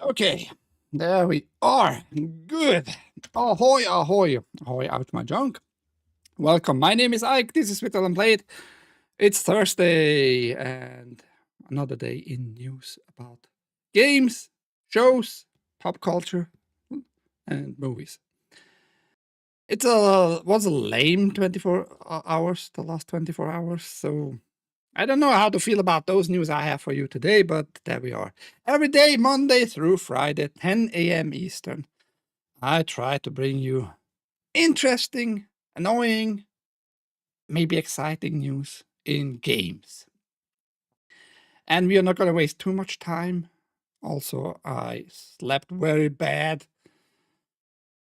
Okay, there we are. Good. Ahoy, ahoy, ahoy out my junk. Welcome. My name is Ike. This is switzerland.playit. It's Thursday and another day in news about games, shows, pop culture, and movies. It was a lame 24 hours, the last 24 hours, so I don't know how to feel about those news I have for you today, but there we are. Every day, Monday through Friday, 10 a.m. Eastern, I try to bring you interesting, annoying, maybe exciting news in games. And we are not going to waste too much time. Also, I slept very bad.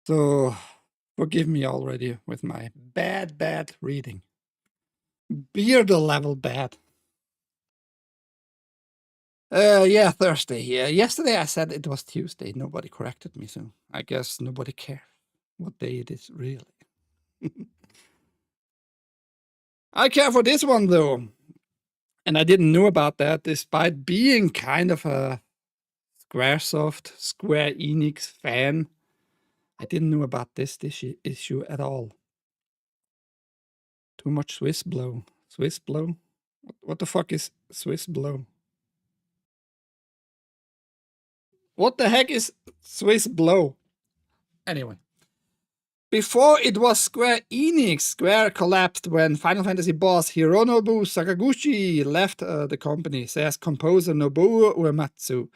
So forgive me already with my bad reading. Beard level bad. Yeah, Thursday. Yeah, yesterday I said it was Tuesday. Nobody corrected me, so I guess nobody cares what day it is really. I care for this one though, and I didn't know about that, despite being kind of a Squaresoft, Square Enix fan. I didn't know about this issue at all. Too much Swiss blow. Swiss blow? What the fuck is Swiss blow? What the heck is Swiss blow? Anyway. Before it was Square Enix, Square collapsed when Final Fantasy boss Hironobu Sakaguchi left the company, says composer Nobuo Uematsu.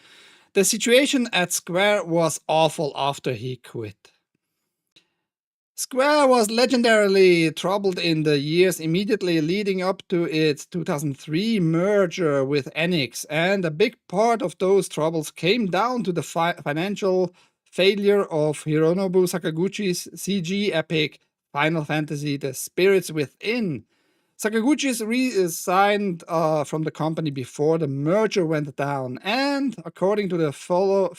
The situation at Square was awful after he quit. Square was legendarily troubled in the years immediately leading up to its 2003 merger with Enix, and a big part of those troubles came down to the financial failure of Hironobu Sakaguchi's CG epic Final Fantasy The Spirits Within. Sakaguchi resigned from the company before the merger went down, and according to the fellow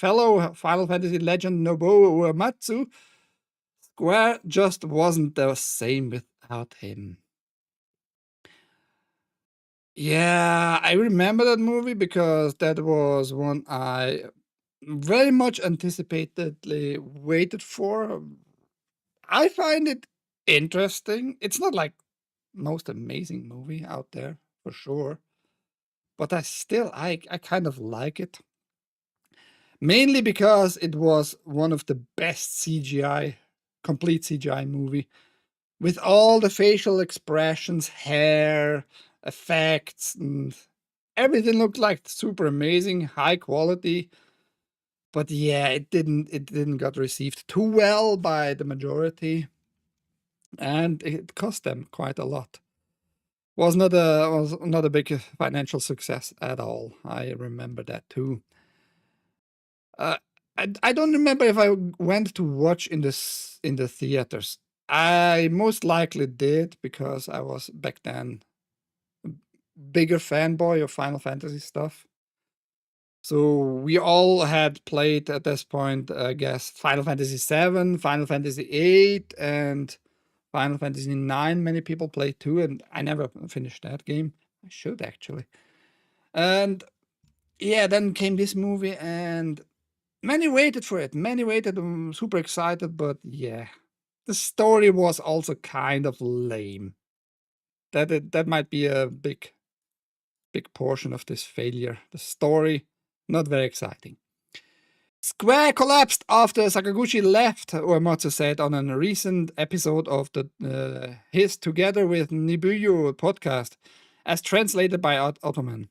Final Fantasy legend Nobuo Uematsu, Square just wasn't the same without him. Yeah, I remember that movie because that was one I very much anticipatedly waited for. I find it interesting. It's not like most amazing movie out there, for sure. But I kind of like it. Mainly because it was one of the best CGI, complete CGI movie. With all the facial expressions, hair, effects, and everything looked like super amazing, high quality. But yeah, it didn't got received too well by the majority, and it cost them quite a lot. Was not a big financial success at all. I remember that too. Uh, I don't remember if I went to watch in the theaters. I most likely did because I was back then a bigger fanboy of Final Fantasy stuff. So we all had played at this point, I guess, Final Fantasy VII, Final Fantasy VIII, and Final Fantasy IX. Many people played too, and I never finished that game. I should actually. And yeah, then came this movie, and many waited for it. Many waited. I'm super excited, but yeah, the story was also kind of lame. That might be a big portion of this failure. The story, not very exciting. Square collapsed after Sakaguchi left, Uematsu said on a recent episode of the his Together with Nibuyo podcast, as translated by Ottoman.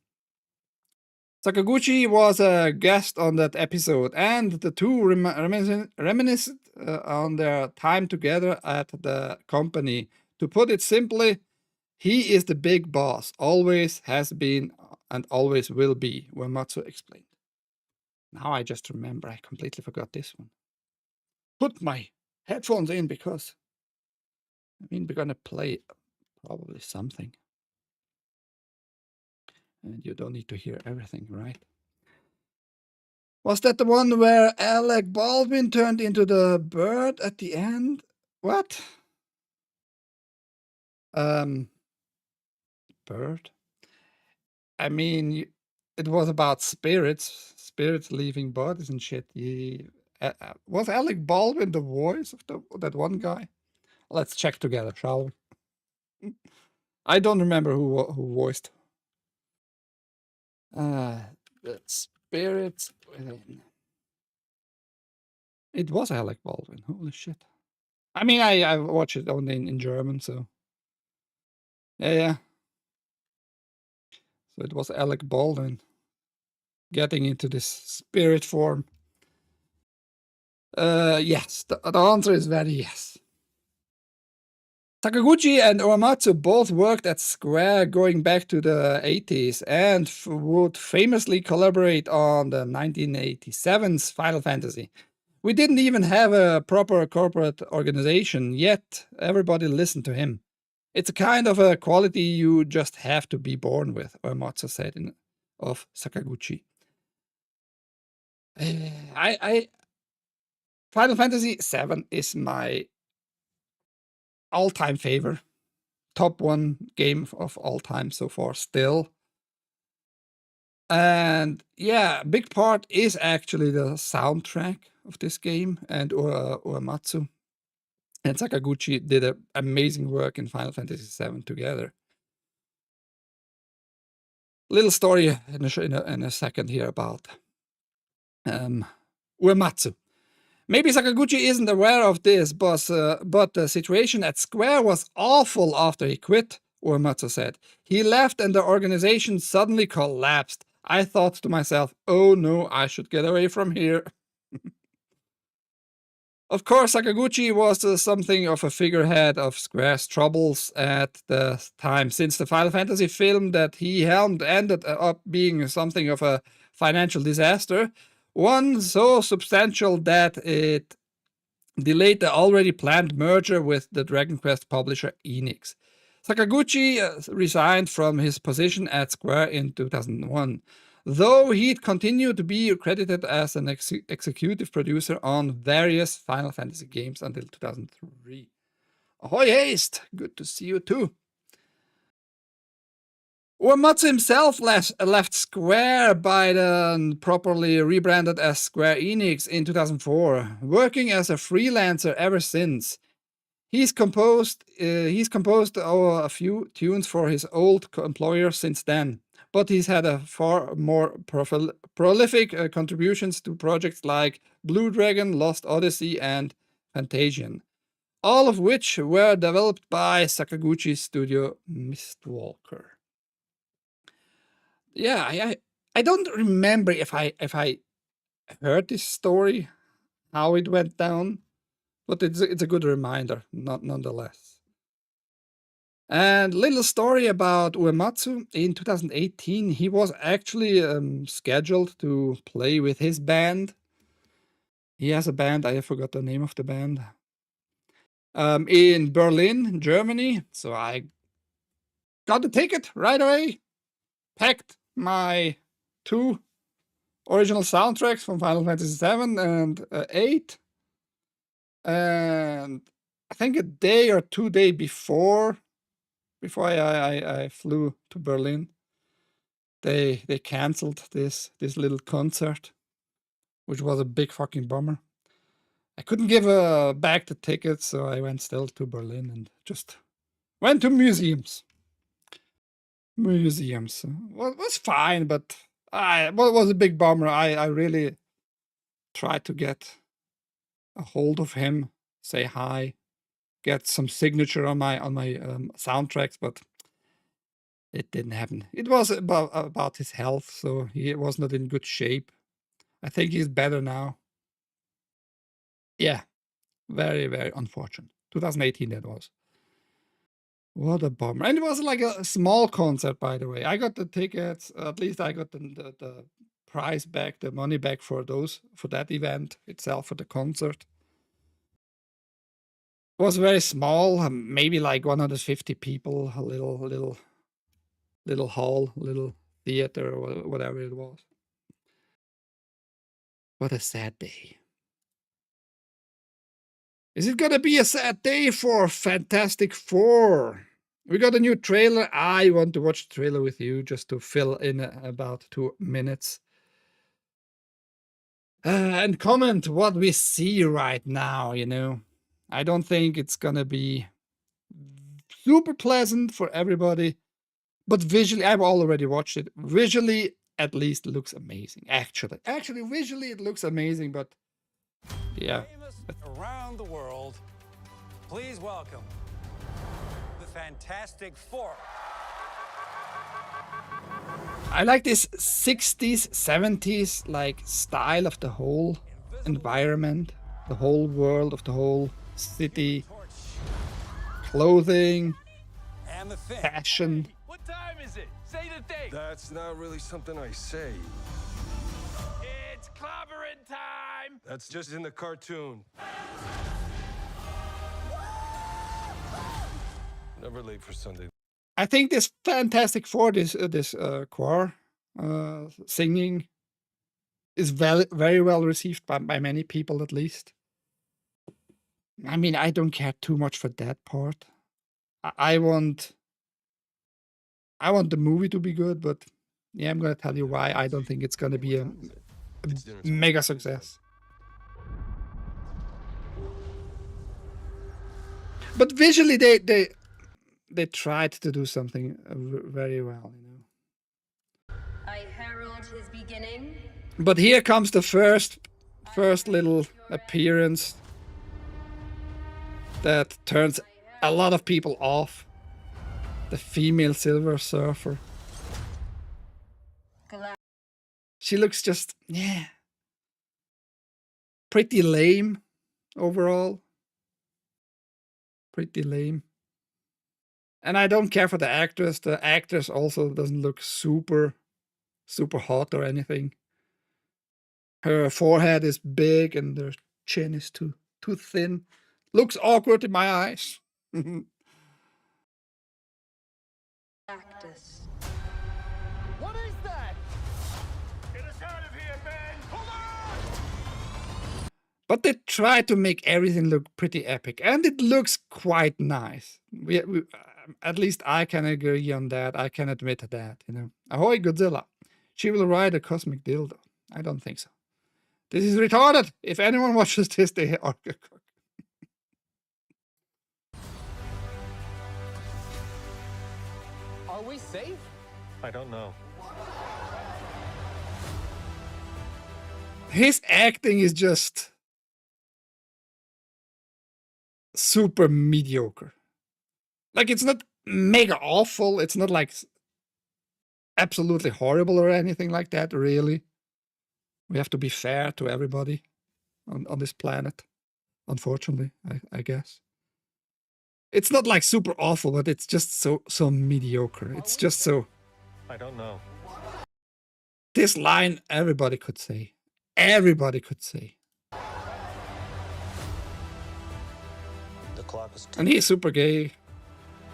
Sakaguchi was a guest on that episode, and the two reminisced on their time together at the company. To put it simply, he is the big boss, always has been and always will be, Uematsu explained. Now I just remember, I completely forgot this one. Put my headphones in because, we're gonna play probably something. And you don't need to hear everything, right? Was that the one where Alec Baldwin turned into the bird at the end? What? Bird? I mean, it was about spirits spirits leaving bodies and shit. Was Alec Baldwin the voice of that one guy? Let's check together, shall we? I don't remember who voiced. The spirits within. It was Alec Baldwin. Holy shit! I mean, I watched it only in German, so yeah. So it was Alec Baldwin getting into this spirit form. Yes, the answer is very yes. Sakaguchi and Uematsu both worked at Square going back to the 80s and would famously collaborate on the 1987's Final Fantasy. We didn't even have a proper corporate organization, yet everybody listened to him. It's a kind of a quality you just have to be born with, Uematsu said of Sakaguchi. Final Fantasy VII is my all-time favorite. Top one game of all time so far still. And yeah, a big part is actually the soundtrack of this game and Uematsu. And Sakaguchi did amazing work in Final Fantasy VII together. Little story in a second here about Uematsu. Maybe Sakaguchi isn't aware of this, but the situation at Square was awful after he quit, Uematsu said. He left and the organization suddenly collapsed. I thought to myself, oh no, I should get away from here. Of course, Sakaguchi was something of a figurehead of Square's troubles at the time, since the Final Fantasy film that he helmed ended up being something of a financial disaster, one so substantial that it delayed the already planned merger with the Dragon Quest publisher Enix. Sakaguchi resigned from his position at Square in 2001, though he'd continued to be credited as an executive producer on various Final Fantasy games until 2003. Ahoy haste! Good to see you too. Uematsu himself left Square by then properly rebranded as Square Enix in 2004, working as a freelancer ever since. He's composed a few tunes for his old employer since then, but he's had a far more prolific contributions to projects like Blue Dragon, Lost Odyssey, and Fantasian, all of which were developed by Sakaguchi's studio Mistwalker. Yeah, I don't remember if I heard this story, how it went down, but it's a good reminder, nonetheless. And little story about Uematsu. In 2018, he was actually scheduled to play with his band. He has a band, I forgot the name of the band. In Berlin, Germany. So I got the ticket right away, packed my 2 original soundtracks from Final Fantasy VII and 8. And I think a day or 2 days before I flew to Berlin, they canceled this little concert, which was a big fucking bummer. I couldn't give back the tickets, so I went still to Berlin and just went to museums. Was fine, but it was a big bummer. I really tried to get a hold of him, say hi, get some signature on my soundtracks, but it didn't happen. It was about his health, so he was not in good shape. I think he's better now. Yeah, very, very unfortunate. 2018 that was. What a bummer. And it was like a small concert, by the way. I got the tickets, at least I got the price back, the money back for that event itself, for the concert. It was very small, maybe like 150 people, a little hall, little theater, or whatever it was. What a sad day. Is it gonna be a sad day for Fantastic Four? We got a new trailer. I want to watch the trailer with you just to fill in about 2 minutes. and comment what we see right now, you know. I don't think it's gonna be super pleasant for everybody, but visually, I've already watched it. Visually, at least, looks amazing. Actually, visually, it looks amazing, but yeah. Famous around the world, please welcome the Fantastic Four. I like this 60s, 70s like style of the whole environment, the whole world of the whole city, clothing, And the Thing. fashion. What time is it? Say the thing. That's not really something I say. It's clobbering time. That's just in the cartoon. Never late for Sunday. I think this Fantastic Four, this choir singing, is very well received by many people, at least. I mean, I don't care too much for that part. I want the movie to be good, but yeah, I'm gonna tell you why I don't think it's gonna be a mega success. But visually, they tried to do something very well, you know. I herald his beginning. But here comes the first little appearance that turns a lot of people off. The female Silver Surfer. She looks just, yeah, pretty lame overall. Pretty lame. And I don't care for the actress. The actress also doesn't look super hot or anything. Her forehead is big and her chin is too thin. Looks awkward in my eyes. Practice. What is that? Get us out of here, man. Hold on. But they try to make everything look pretty epic, and it looks quite nice. We at least I can agree on that. I can admit that, you know. Ahoy, Godzilla. She will ride a cosmic dildo. I don't think so. This is retarded. If anyone watches this, they are. Are we safe? I don't know. His acting is just super mediocre. Like, it's not mega awful. It's not like absolutely horrible or anything like that, really. We have to be fair to everybody on this planet, unfortunately, I guess. It's not like super awful, but it's just so mediocre. It's just so... I don't know. This line everybody could say. Everybody could say. The clock is And he's super gay.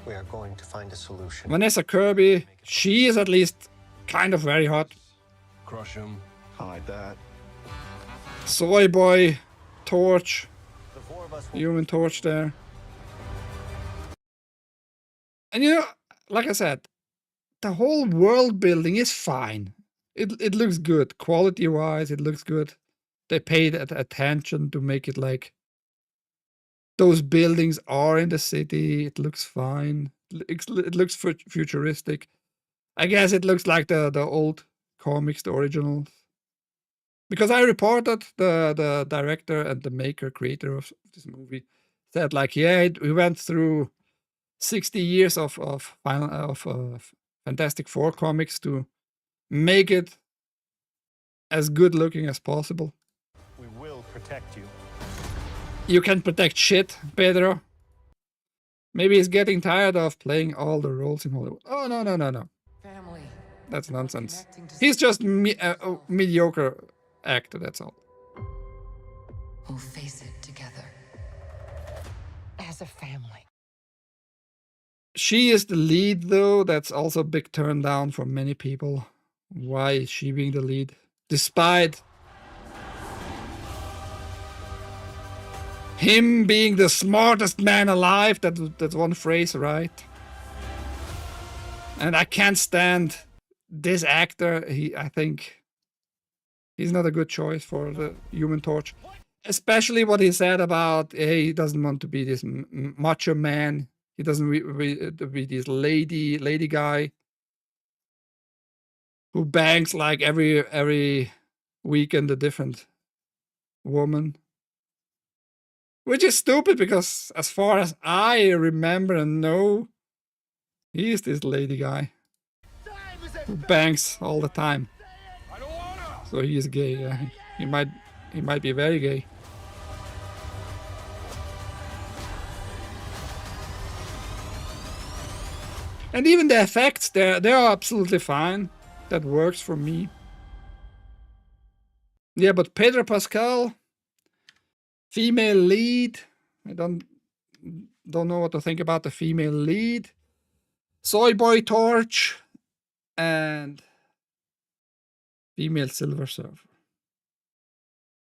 We are going to find a solution. Vanessa Kirby, she is at least kind of very hot. Crush him. Hide that. Soy Boy, Torch, The four of us will Human Torch there. And you know, like I said, the whole world building is fine. It looks good. Quality-wise, it looks good. They paid attention to make it like those buildings are in the city. It looks fine. It looks futuristic. I guess it looks like the old comics, the originals. Because I reported the director and the creator of this movie said like, yeah, we went through 60 years of Fantastic Four comics to make it as good looking as possible. we will protect you. You can protect shit, Pedro. Maybe he's getting tired of playing all the roles in Hollywood. Oh, no. Family. That's nonsense. He's just a mediocre actor, that's all. We'll face it together. As a family. She is the lead, though. That's also a big turn down for many people. Why is she being the lead? Despite him being the smartest man alive. That's one phrase, right? And I can't stand this actor. I think He's not a good choice for the Human Torch. Especially what he said about he doesn't want to be this macho man. He doesn't be this lady guy who bangs like every weekend a different woman. Which is stupid because as far as I remember and know, he is this lady guy who bangs all the time. So he is gay. Yeah. He might be very gay. And even the effects, they are absolutely fine. That works for me. Yeah, but Pedro Pascal, female lead. I don't know what to think about the female lead. Soy Boy Torch and female Silver Surfer.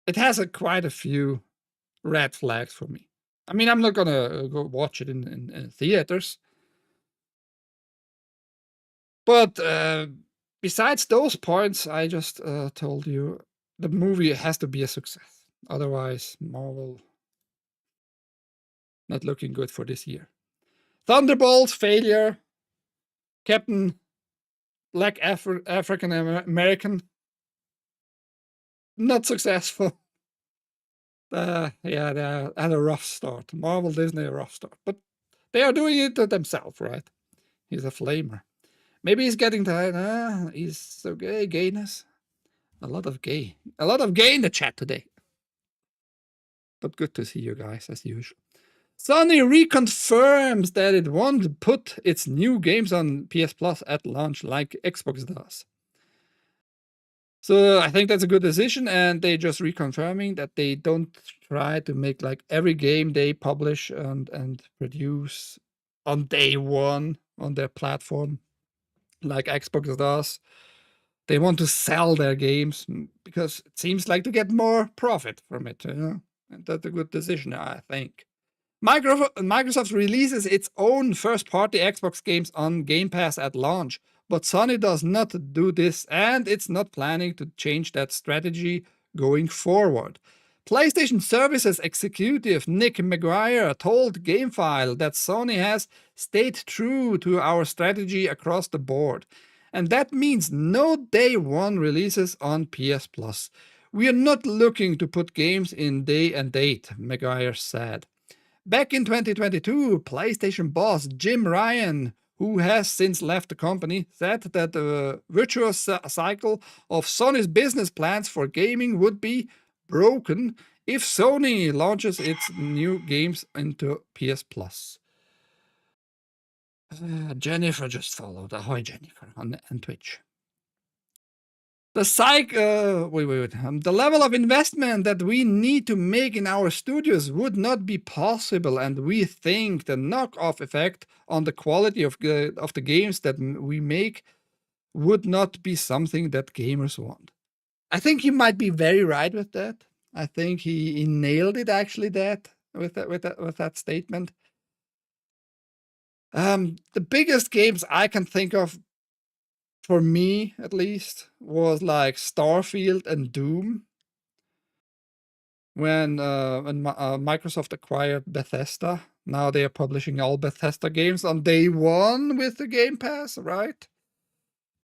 It has quite a few red flags for me. I mean, I'm not gonna go watch it in theaters. But besides those points I just told you, the movie has to be a success. Otherwise, Marvel not looking good for this year. Thunderbolts, failure. Captain Black African American, not successful. Yeah, they had a rough start. Marvel, Disney, a rough start. But they are doing it to themselves, right? He's a flamer. Maybe he's getting tired. He's so gay. Gayness. A lot of gay in the chat today. But good to see you guys as usual. Sony reconfirms that it won't put its new games on PS Plus at launch like Xbox does. So I think that's a good decision, and they just reconfirming that they don't try to make like every game they publish and produce on day one on their platform like Xbox does. They want to sell their games because it seems like to get more profit from it, you know? And that's a good decision, I think. Microsoft releases its own first-party Xbox games on Game Pass at launch, but Sony does not do this, and it's not planning to change that strategy going forward. PlayStation Services executive Nick McGuire told GameFile that Sony has stayed true to our strategy across the board. And that means no day one releases on PS Plus. We are not looking to put games in day and date, McGuire said. Back in 2022, PlayStation boss Jim Ryan, who has since left the company, said that the virtuous cycle of Sony's business plans for gaming would be broken if Sony launches its new games into PS Plus. Jennifer just followed. Ahoy, Jennifer, on Twitch. The level of investment that we need to make in our studios would not be possible, and we think the knock-off effect on the quality of the games that we make would not be something that gamers want. I think he might be very right with that. I think he nailed it actually with that statement. The biggest games I can think of, for me at least, was like Starfield and Doom. When Microsoft acquired Bethesda, now they are publishing all Bethesda games on day one with the Game Pass, right?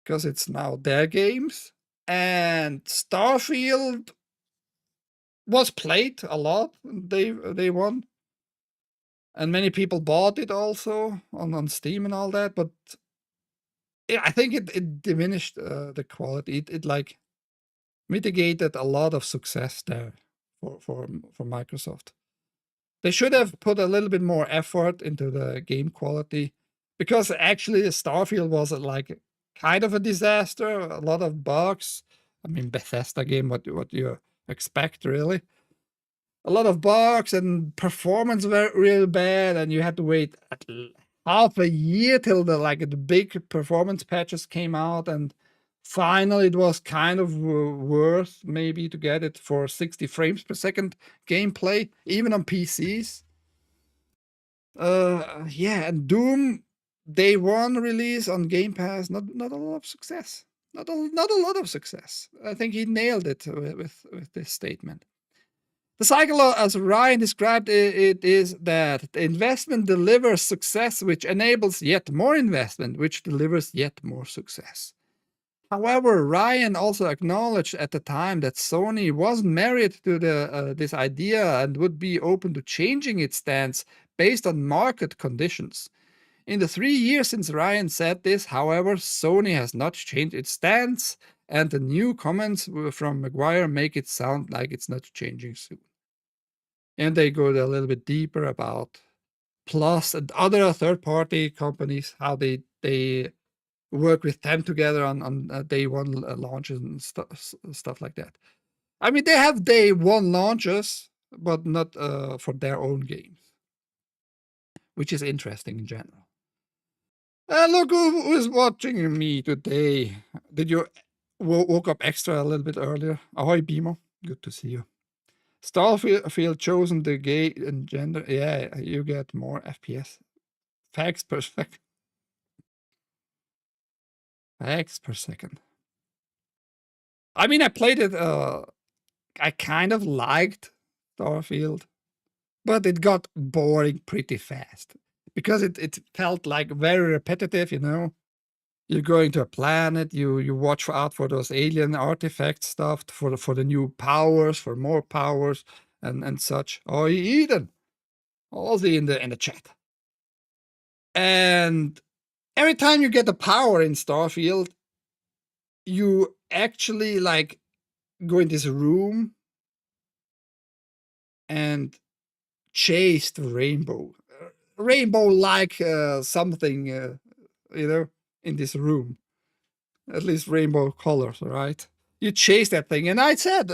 Because it's now their games. And Starfield was played a lot day one. And many people bought it also on Steam and all that, but I think it diminished the quality. It like mitigated a lot of success there for Microsoft. They should have put a little bit more effort into the game quality, because actually Starfield was like kind of a disaster, a lot of bugs. I mean, Bethesda game, what you expect really? A lot of bugs and performance were real bad, and you had to wait half a year till the big performance patches came out, and finally it was kind of worth maybe to get it for 60 frames per second gameplay, even on PCs. Yeah, and Doom day one release on Game Pass, not a lot of success. Not a lot of success. I think he nailed it with this statement. The cycle, as Ryan described it, is that the investment delivers success, which enables yet more investment, which delivers yet more success. However, Ryan also acknowledged at the time that Sony wasn't married to this idea and would be open to changing its stance based on market conditions. In the 3 years since Ryan said this, however, Sony has not changed its stance, and the new comments from Maguire make it sound like it's not changing soon. And they go a little bit deeper about Plus and other third-party companies, how they work with them together on day one launches and stuff like that. I mean, they have day one launches, but not for their own games, which is interesting in general. Look who is watching me today. Did you woke up extra a little bit earlier? Ahoy, Bimo. Good to see you. Starfield chosen the gay and gender. Yeah, you get more FPS. Facts per second. Facts per second. I mean, I played it. I kind of liked Starfield, but it got boring pretty fast because it felt like very repetitive, you know. You're going to a planet, you watch out for those alien artifact stuff, for the new powers, for more powers and such. Oh, Eden, Ozzy in the chat. And every time you get a power in Starfield, you actually like go in this room and chase the rainbow, like something, you know, in this room. At least rainbow colors, right? You chase that thing. And I said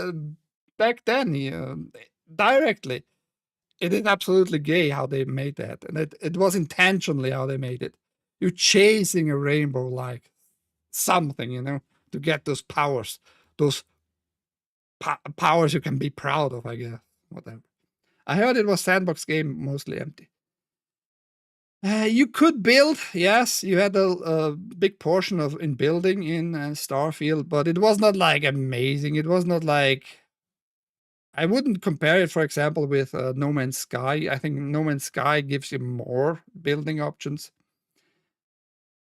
back then, directly, it is absolutely gay how they made that. And it was intentionally how they made it. You're chasing a rainbow like something, you know, to get those powers. Those powers you can be proud of, I guess. Whatever. I heard it was sandbox game, mostly empty. You could build, yes, you had a big portion of in building in Starfield, but it was not like amazing. It was not like, I wouldn't compare it, for example, with No Man's Sky. I think No Man's Sky gives you more building options.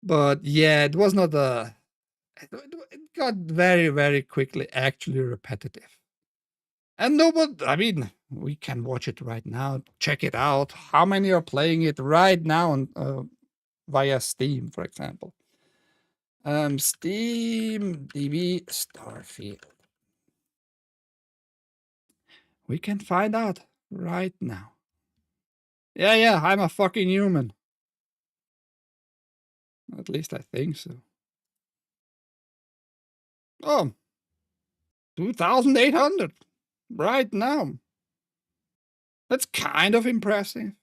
But yeah, it was not it got very, very quickly actually repetitive. And nobody, I mean, we can watch it right now, check it out. How many are playing it right now on, via Steam, for example? Steam DB Starfield. We can find out right now. Yeah, I'm a fucking human. At least I think so. Oh, 2,800 right now. That's kind of impressive.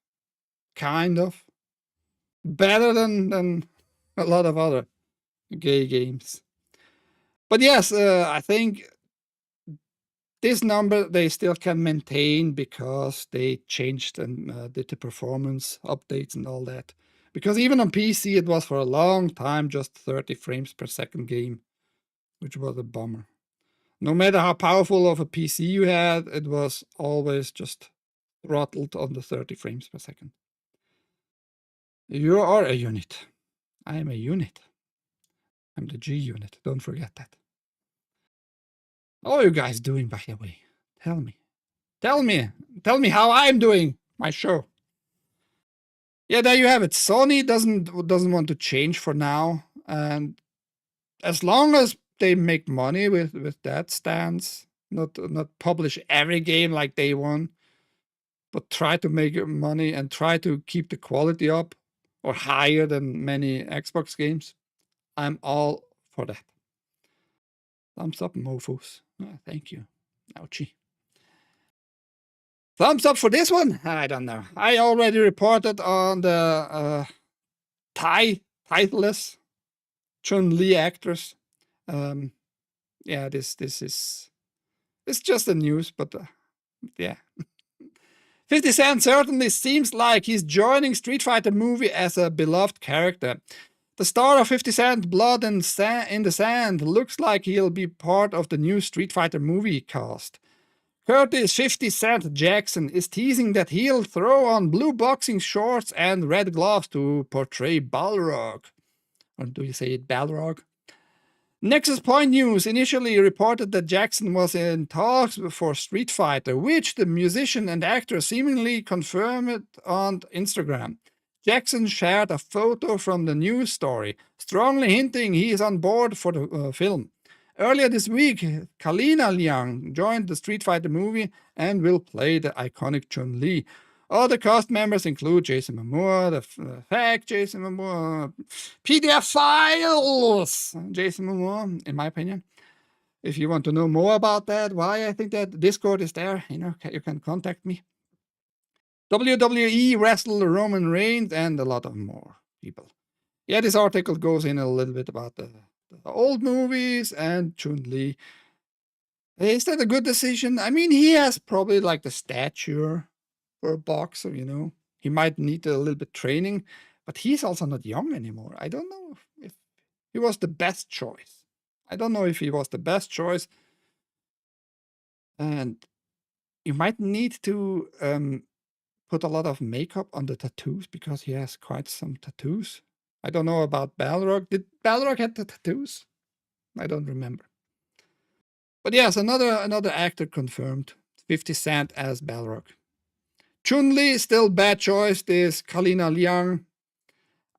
Kind of. Better than a lot of other gay games. But yes, I think this number they still can maintain because they changed and did the performance updates and all that. Because even on PC, it was for a long time just 30 frames per second game, which was a bummer. No matter how powerful of a PC you had, it was always just throttled on the 30 frames per second. You are a unit. I am a unit. I'm the G unit. Don't forget that. How are you guys doing, by the way? Tell me. Tell me how I'm doing my show. Yeah, there you have it. Sony doesn't want to change for now, and as long as they make money with that stance, not publish every game like day one, but try to make money and try to keep the quality up or higher than many Xbox games, I'm all for that. Thumbs up, mofos. Oh, thank you. Ouchie. Thumbs up for this one? I don't know. I already reported on the titleless Chun-Li actress. Yeah, this is it's just the news, but yeah. 50 Cent certainly seems like he's joining Street Fighter movie as a beloved character. The star of 50 Cent, Blood in the Sand, looks like he'll be part of the new Street Fighter movie cast. Curtis 50 Cent Jackson is teasing that he'll throw on blue boxing shorts and red gloves to portray Balrog. Or do you say it Balrog? Nexus Point News initially reported that Jackson was in talks for Street Fighter, which the musician and actor seemingly confirmed on Instagram. Jackson shared a photo from the news story, strongly hinting he is on board for the film. Earlier this week, Kalina Liang joined the Street Fighter movie and will play the iconic Chun-Li. Other cast members include Jason Momoa, the fact Jason Momoa, PDF files Jason Momoa, in my opinion. If you want to know more about that, why I think that Discord is there, you can contact me. WWE wrestler Roman Reigns and a lot of more people. Yeah, this article goes in a little bit about the old movies and Chun-Li. Is that a good decision? I mean, he has probably like the stature for a boxer, He might need a little bit training, but he's also not young anymore. I don't know if he was the best choice. And you might need to put a lot of makeup on the tattoos because he has quite some tattoos. I don't know about Balrog. Did Balrog have the tattoos? I don't remember. But yes, another actor confirmed. 50 Cent as Balrog. Chun-Li, still bad choice. This Kalina Liang.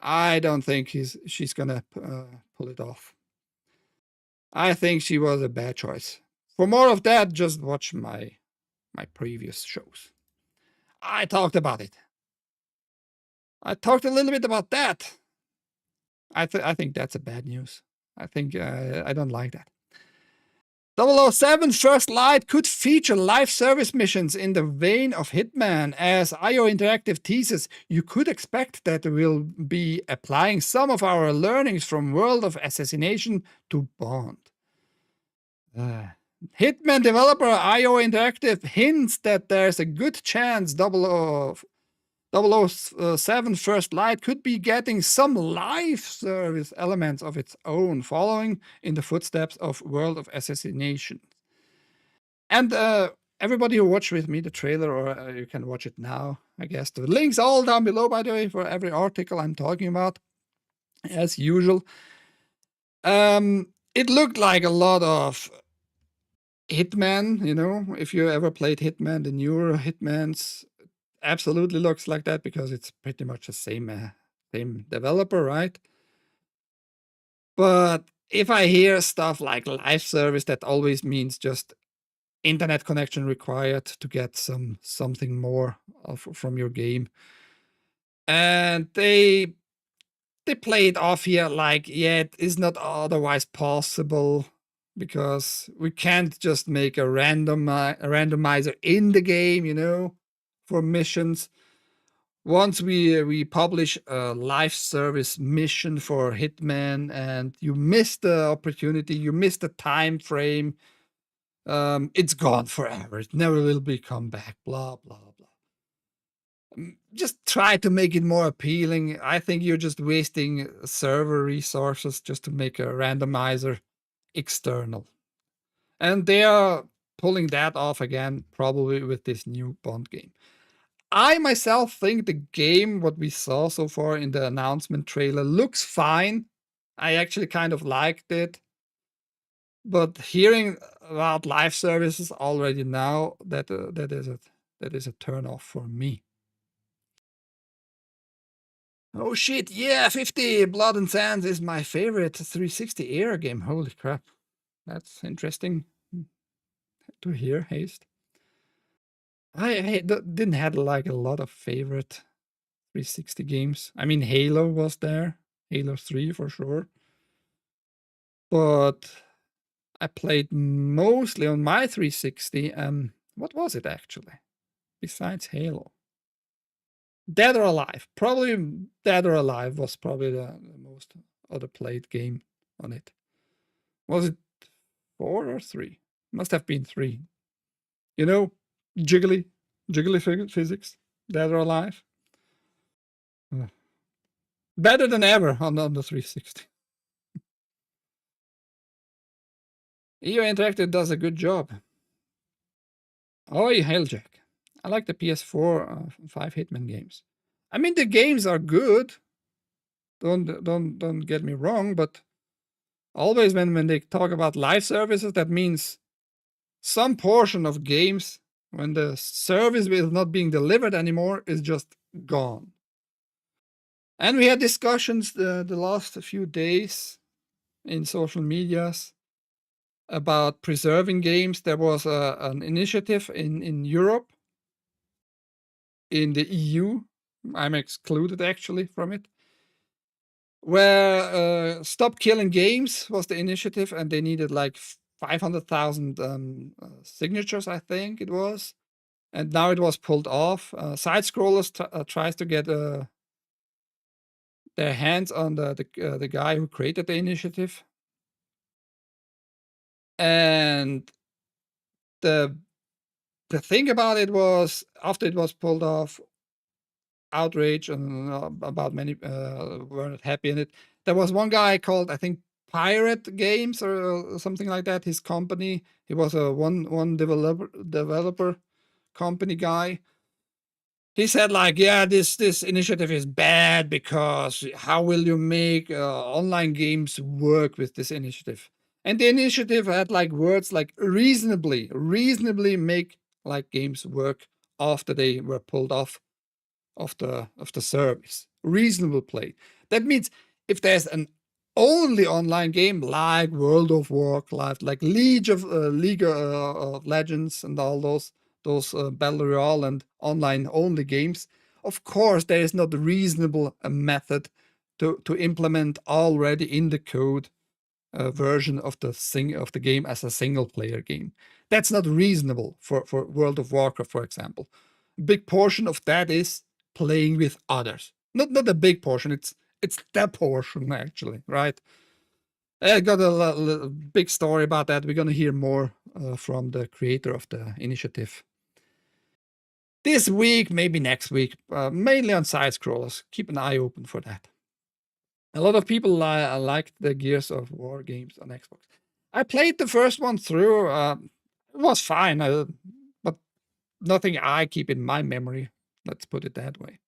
I don't think she's gonna pull it off. I think she was a bad choice. For more of that, just watch my previous shows. I talked about it. I talked a little bit about that. I think that's a bad news. I think I don't like that. 007 First Light could feature live service missions in the vein of Hitman. As IO Interactive teases, you could expect that we'll be applying some of our learnings from World of Assassination to Bond. Hitman developer IO Interactive hints that there's a good chance 007 First Light could be getting some live service elements of its own, following in the footsteps of World of Assassination. And everybody who watched with me the trailer, or you can watch it now, I guess. The links all down below, by the way, for every article I'm talking about, as usual. It looked like a lot of Hitman, if you ever played Hitman, the newer Hitmans, absolutely looks like that because it's pretty much the same developer, right? But if I hear stuff like live service, that always means just internet connection required to get something more from your game. And they play it off here like, yeah, it is not otherwise possible because we can't just make a randomizer in the game, for missions. Once we publish a live service mission for Hitman and you miss the opportunity, you miss the time frame, it's gone forever. It never will be come back, blah, blah, blah. Just try to make it more appealing. I think you're just wasting server resources just to make a randomizer external. And they are pulling that off again, probably with this new Bond game. I myself think the game, what we saw so far in the announcement trailer, looks fine. I actually kind of liked it. But hearing about live services already now, that is a turn off for me. Oh shit, yeah, 50 Blood and Sands is my favorite 360 era game. Holy crap. That's interesting to hear, Haste. I didn't have like a lot of favorite 360 games. I mean, Halo was there. Halo 3 for sure. But I played mostly on my 360. What was it actually? Besides Halo? Dead or Alive. Probably Dead or Alive was probably the most other played game on it. Was it 4 or 3? Must have been 3. Jiggly physics. Dead or Alive. Better than ever on the 360. EO Interactive does a good job. Oi, Hailjack. I like the PS4 5 Hitman games. I mean, the games are good. Don't get me wrong, but always when they talk about live services, that means some portion of games, when the service is not being delivered anymore, is just gone. And we had discussions the last few days in social medias about preserving games. There was an initiative in Europe, in the EU. I'm excluded actually from it, where Stop Killing Games was the initiative, and they needed like 500,000 signatures, I think it was. And now it was pulled off. Side Scrollers tries to get their hands on the guy who created the initiative. And the thing about it was, after it was pulled off, outrage and about many were not happy in it. There was one guy called, I think, Pirate Games or something like that. His company, he was a one developer company guy. He said, like, yeah, this initiative is bad because how will you make online games work with this initiative? And the initiative had like words like reasonably make like games work after they were pulled off of the service. Reasonable play. That means if there's an only online game like World of Warcraft, like League of Legends, and all those battle royale and online only games, of course there is not a reasonable method to implement already in the code version of the game as a single player game. That's not reasonable for World of Warcraft, for example. A big portion of that is playing with others. Not a big portion, it's that portion actually, right? I got a big story about that. We're gonna hear more from the creator of the initiative this week, maybe next week, mainly on side scrollers. Keep an eye open for that. A lot of people liked the Gears of War games on Xbox. I played the first one through. It was fine, but nothing I keep in my memory. Let's put it that way.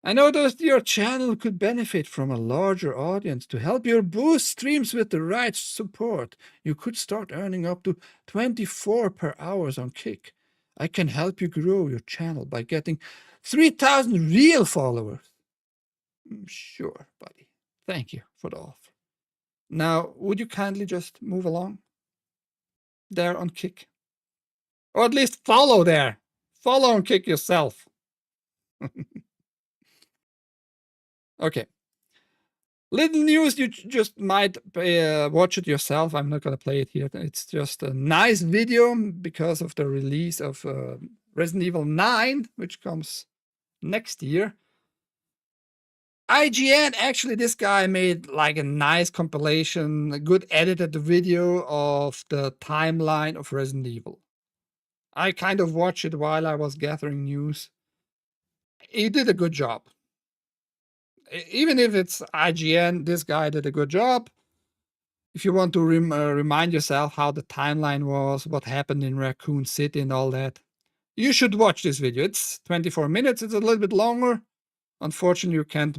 I noticed your channel could benefit from a larger audience. To help your boost streams with the right support, you could start earning up to 24 per hour on Kick. I can help you grow your channel by getting 3,000 real followers. Sure, buddy. Thank you for the offer. Now, would you kindly just move along there on Kick? Or at least follow there. Follow on Kick yourself. Okay. Little news, you just might watch it yourself. I'm not going to play it here. It's just a nice video because of the release of Resident Evil 9, which comes next year. IGN, actually, this guy made like a nice compilation, a good edited video of the timeline of Resident Evil. I kind of watched it while I was gathering news. He did a good job. Even if it's IGN, this guy did a good job. If you want to remind yourself how the timeline was, what happened in Raccoon City and all that, you should watch this video. It's 24 minutes. It's a little bit longer. Unfortunately, you can't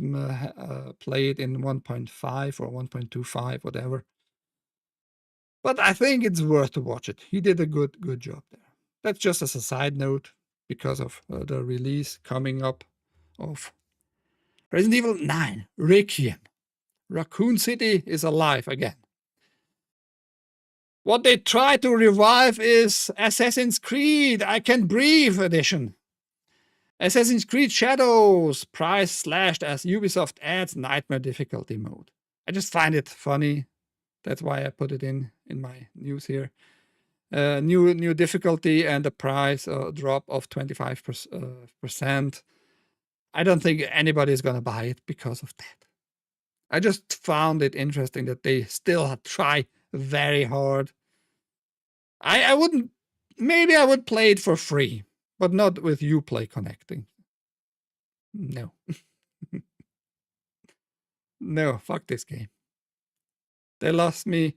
play it in 1.5 or 1.25, whatever. But I think it's worth to watch it. He did a good job there. That's just as a side note because of the release coming up of Resident Evil 9 Requiem. Raccoon City is alive again. What they try to revive is Assassin's Creed I Can Breathe edition. Assassin's Creed Shadows, price slashed as Ubisoft adds nightmare difficulty mode. I just find it funny. That's why I put it in my news here. New difficulty and the price drop of 25%. I don't think anybody is going to buy it because of that. I just found it interesting that they still try very hard. I wouldn't, maybe I would play it for free, but not with Uplay connecting. No. no, fuck this game. They lost me.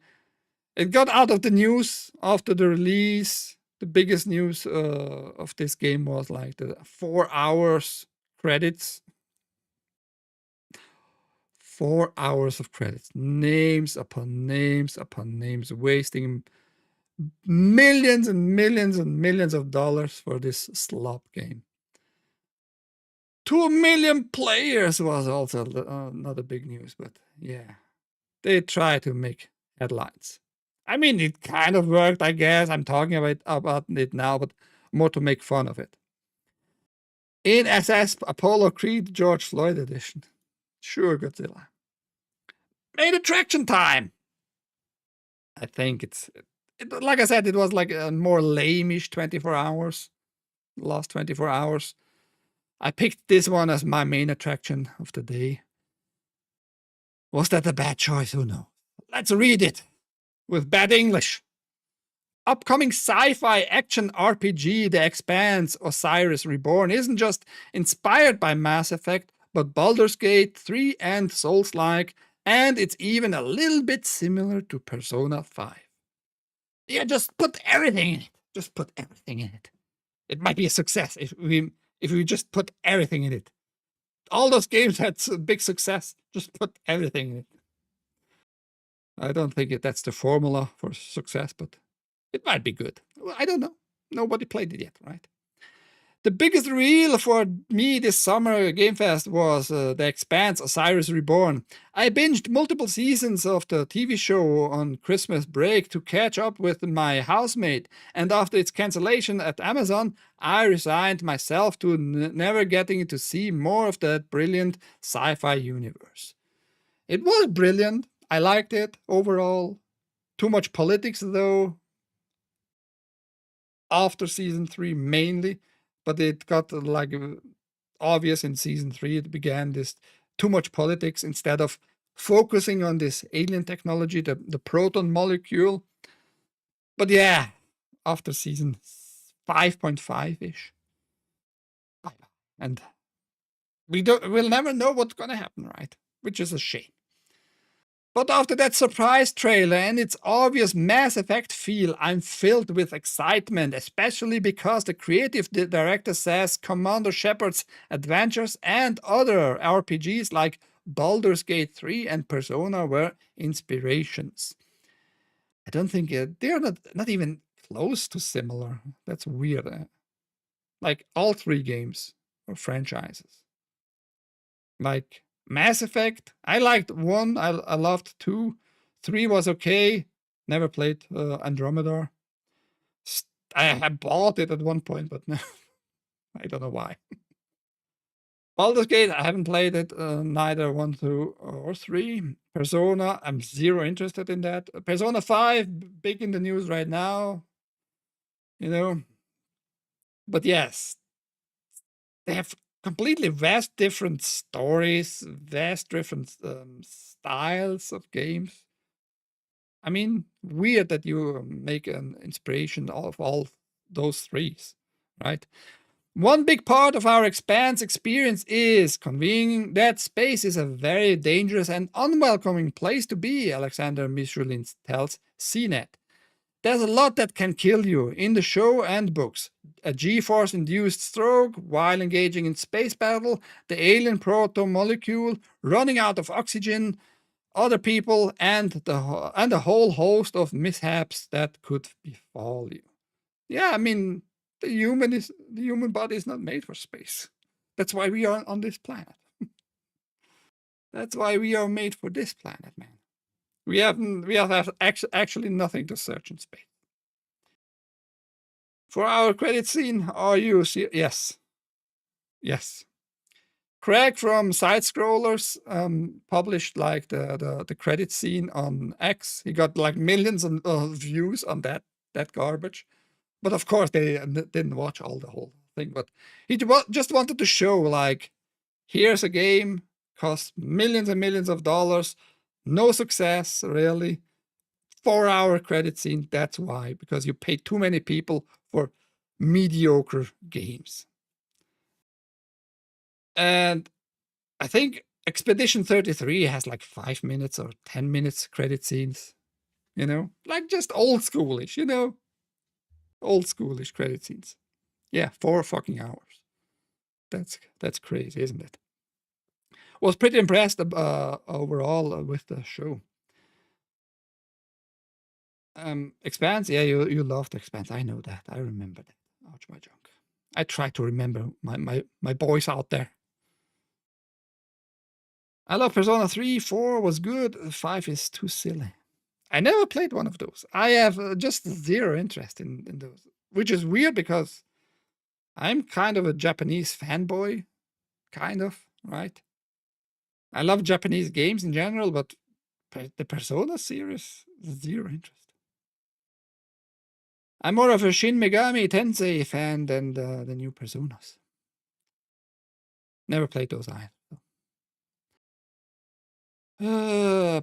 It got out of the news after the release. The biggest news of this game was like the 4 hours credits. 4 hours of credits. Names upon names upon names, wasting millions and millions and millions of dollars for this slop game. 2 million players was also not a big news, but yeah. They try to make headlines. I mean, it kind of worked, I guess. I'm talking about it now, but more to make fun of it. In SS Apollo Creed George Floyd edition. Sure, Godzilla. Main attraction time! I think like I said, it was like a more lame-ish 24 hours. Last 24 hours. I picked this one as my main attraction of the day. Was that a bad choice? Who knows? Let's read it with bad English. Upcoming sci-fi action RPG, The Expanse, Osiris Reborn, isn't just inspired by Mass Effect, but Baldur's Gate 3 and Souls-like, and it's even a little bit similar to Persona 5. Yeah, just put everything in it. Just put everything in it. It might be a success if we just put everything in it. All those games had big success. Just put everything in it. I don't think that's the formula for success, but it might be good. I don't know. Nobody played it yet, right? The biggest reveal for me this summer Game Fest was The Expanse, Osiris Reborn. I binged multiple seasons of the TV show on Christmas break to catch up with my housemate, and after its cancellation at Amazon, I resigned myself to never getting to see more of that brilliant sci-fi universe. It was brilliant. I liked it overall. Too much politics, though, after season 3 mainly, but it got like obvious in season 3. It began this too much politics instead of focusing on this alien technology, the proton molecule. But yeah, after season 5.5-ish, and we'll never know what's gonna happen, right? Which is a shame. But after that surprise trailer and its obvious Mass Effect feel, I'm filled with excitement, especially because the creative director says Commander Shepard's adventures and other RPGs like Baldur's Gate 3 and Persona were inspirations. I don't think they're not even close to similar. That's weird. Like all 3 games or franchises. Like Mass Effect, I liked 1, I loved 2, 3 was okay, never played Andromeda. I had bought it at one point, but no, I don't know why. Baldur's Gate, I haven't played it, neither 1, 2, or 3. Persona, I'm zero interested in that. Persona 5, big in the news right now, you know. But yes, they have completely vast different stories, vast different styles of games. I mean, weird that you make an inspiration of all those 3s, right? One big part of our Expanse experience is conveying that space is a very dangerous and unwelcoming place to be, Alexander Michelin tells CNET. There's a lot that can kill you in the show and books. A G-force-induced stroke while engaging in space battle, the alien proto-molecule, running out of oxygen, other people, and a whole host of mishaps that could befall you. Yeah, I mean, the human body is not made for space. That's why we are on this planet. That's why we are made for this planet, man. We have actually nothing to search in space. For our credit scene, are you yes. Yes. Craig from Side Scrollers published like the credit scene on X. He got like millions of views on that garbage. But of course they didn't watch all the whole thing. But he just wanted to show like, here's a game, cost millions and millions of dollars, no success really. 4-hour credit scene, that's why, because you pay too many people for mediocre games. And I think Expedition 33 has like 5 minutes or 10 minutes credit scenes. You know, like just old schoolish, you know, old schoolish credit scenes. Yeah, 4 fucking hours. That's crazy, isn't it? Was pretty impressed overall with the show. Expanse, yeah, you loved Expanse. I know that. I remember that. Ouch, my junk. I try to remember my boys out there. I love Persona 3, 4 was good. 5 is too silly. I never played one of those. I have just zero interest in those, which is weird because I'm kind of a Japanese fanboy, kind of, right? I love Japanese games in general, but the Persona series, zero interest. I'm more of a Shin Megami Tensei fan than the new Personas. Never played those either.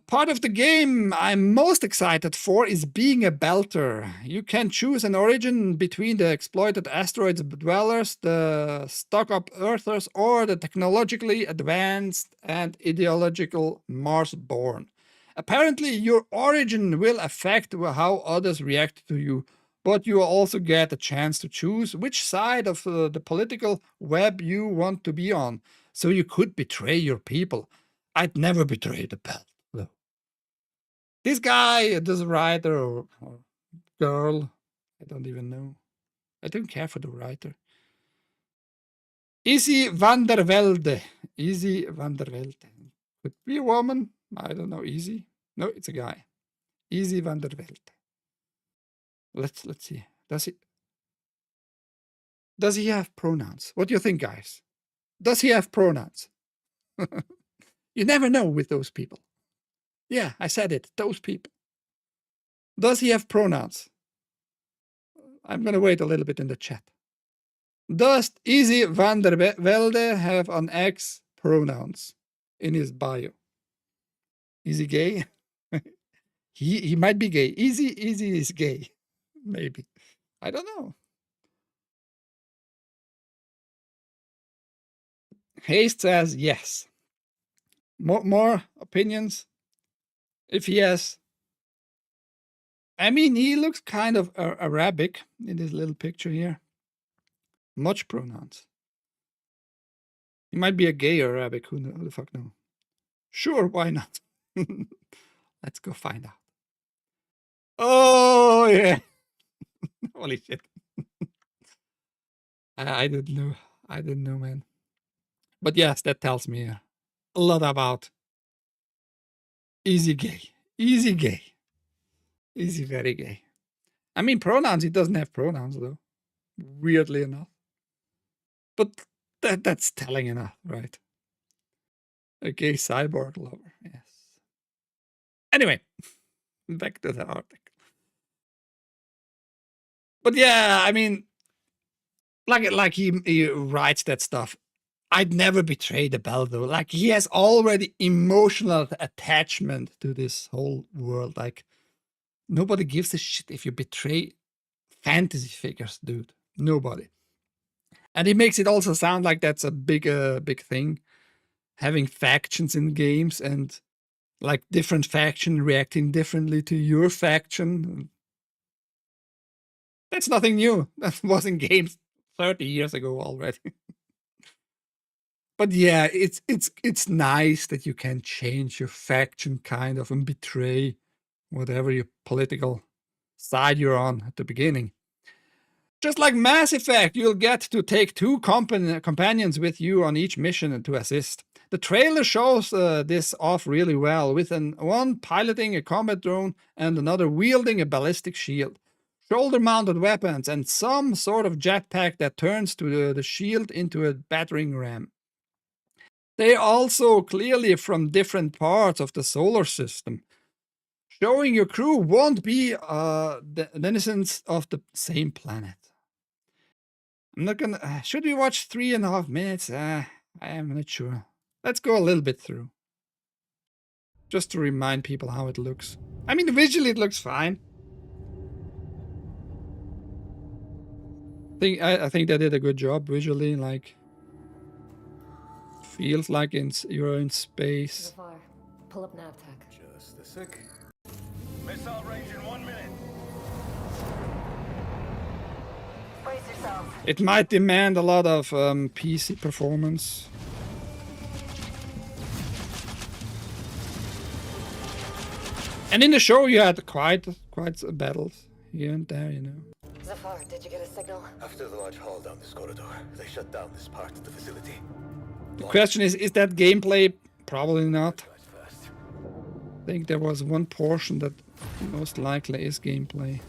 Part of the game I'm most excited for is being a belter. You can choose an origin between the exploited asteroids dwellers, the stuck-up Earthers, or the technologically advanced and ideological Mars-born. Apparently, your origin will affect how others react to you, but you also get a chance to choose which side of the political web you want to be on, so you could betray your people. I'd never betray the belt, though. This guy, this writer or girl, I don't even know. I don't care for the writer. Izzy van der Velde. Izzy van der Velde. Could be a woman. I don't know. Izzy? No, it's a guy. Izzy van der Velde. Let's see. Does he have pronouns? What do you think, guys? Does he have pronouns? You never know with those people. Yeah, I said it. Those people. Does he have pronouns? I'm going to wait a little bit in the chat. Does Izzy van der Velde have an X pronouns in his bio? Is he gay? he might be gay. Izzy is gay. Maybe. I don't know. Haste says yes. More opinions? If yes. I mean, he looks kind of Arabic in this little picture here. Much pronouns. He might be a gay Arabic. Who the fuck knows? Sure, why not? Let's go find out. Oh, yeah. Holy shit. I didn't know. I didn't know, man. But yes, that tells me a lot about Easy gay. Easy gay. Easy very gay. I mean, pronouns, he doesn't have pronouns, though. Weirdly enough. But that's telling enough, right? A gay cyborg lover, yes. Anyway, back to the article. But yeah, I mean, like he writes that stuff. I'd never betray the bell, though. Like, he has already emotional attachment to this whole world. Like, nobody gives a shit if you betray fantasy figures, dude. Nobody. And he makes it also sound like that's a big thing. Having factions in games and like different faction reacting differently to your faction. That's nothing new. That was in games 30 years ago already. But yeah, it's nice that you can change your faction kind of and betray whatever your political side you're on at the beginning. Just like Mass Effect, you'll get to take 2 companions with you on each mission to assist. The trailer shows this off really well, with one piloting a combat drone and another wielding a ballistic shield, shoulder-mounted weapons, and some sort of jetpack that turns to the shield into a battering ram. They're also clearly from different parts of the solar system, showing your crew won't be the denizens of the same planet. I'm not gonna. Should we watch 3.5 minutes? I am not sure. Let's go a little bit through, just to remind people how it looks. I mean, visually it looks fine. I think they did a good job visually. Like, Feels like you're in space. Zafar, pull up nav tech. Just a sec. Missile range in 1 minute. Brace yourselves. It might demand a lot of PC performance. And in the show, you had quite battles here and there, you know. Zafar, did you get a signal? After the large haul down this corridor, they shut down this part of the facility. The question is that gameplay? Probably not. Fast. I think there was one portion that most likely is gameplay.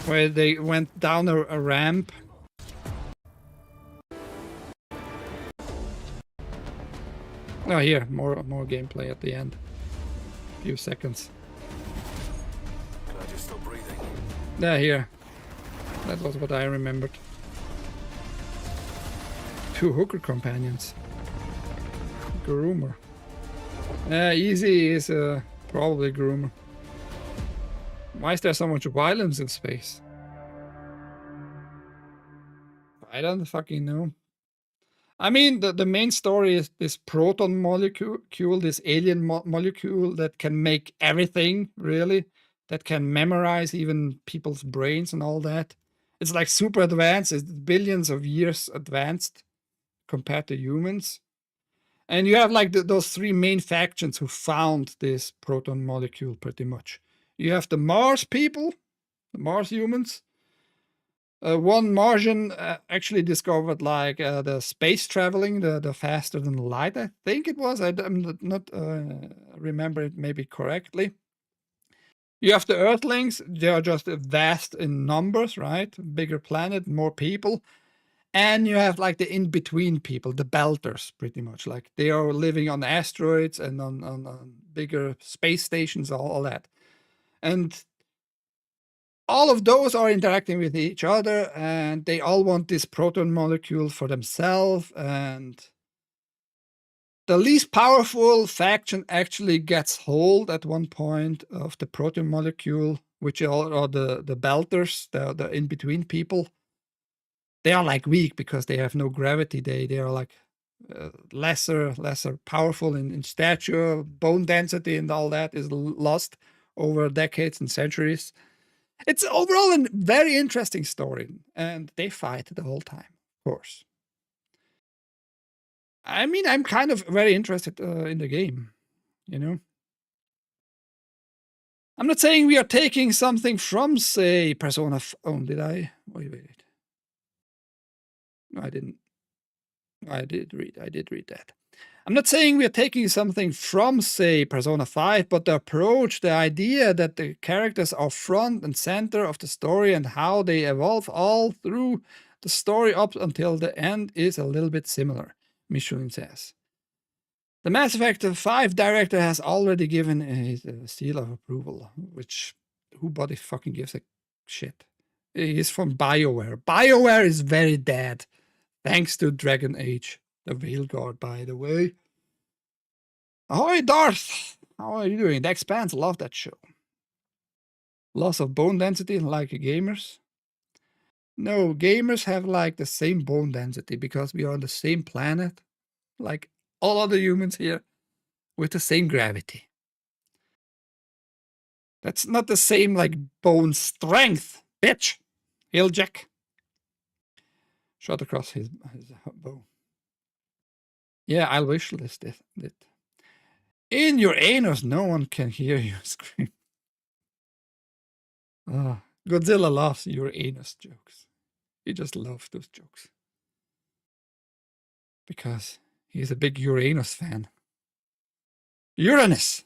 Where they went down a ramp. Oh, here, more gameplay at the end. Few seconds. Glad you're still breathing. Yeah, here. That was what I remembered. 2 hooker companions. Groomer. Easy is probably groomer. Why is there so much violence in space? I don't fucking know. I mean, the main story is this proton molecule, this alien molecule that can make everything, really. That can memorize even people's brains and all that. It's like super advanced. It's billions of years advanced compared to humans. And you have like those 3 main factions who found this proton molecule pretty much. You have the Mars people, the Mars humans. One Martian actually discovered like the space traveling, the faster than light, I think it was. I'm not remember it maybe correctly. You have the Earthlings. They are just vast in numbers, right? Bigger planet, more people. And you have like the in-between people, the Belters, pretty much. Like they are living on asteroids and on bigger space stations, all that. And all of those are interacting with each other, and they all want this proton molecule for themselves. And the least powerful faction actually gets hold at one point of the proton molecule, which are the Belters, the in-between people. They are like weak because they have no gravity. They are like lesser powerful in stature, bone density, and all that is lost over decades and centuries. It's overall a very interesting story, and they fight the whole time, of course. I mean, I'm kind of very interested in the game, you know. I'm not saying we are taking something from, say, Persona. Oh, did I? Wait. No, I didn't. I did read that. I'm not saying we are taking something from, say, Persona 5, but the approach, the idea that the characters are front and center of the story and how they evolve all through the story up until the end is a little bit similar, Michelin says. The Mass Effect 5 director has already given his seal of approval, which who body fucking gives a shit? He's from BioWare. BioWare is very dead, thanks to Dragon Age. The Veilguard, by the way. Ahoy, Darth! How are you doing? The Expanse, love that show. Loss of bone density like gamers? No, gamers have like the same bone density because we are on the same planet, like all other humans here, with the same gravity. That's not the same like bone strength, bitch! Jack. Shot across his bow. Yeah, I'll wish list it. In your anus, no one can hear you scream. Godzilla loves your anus jokes. He just loves those jokes. Because he's a big Uranus fan. Uranus!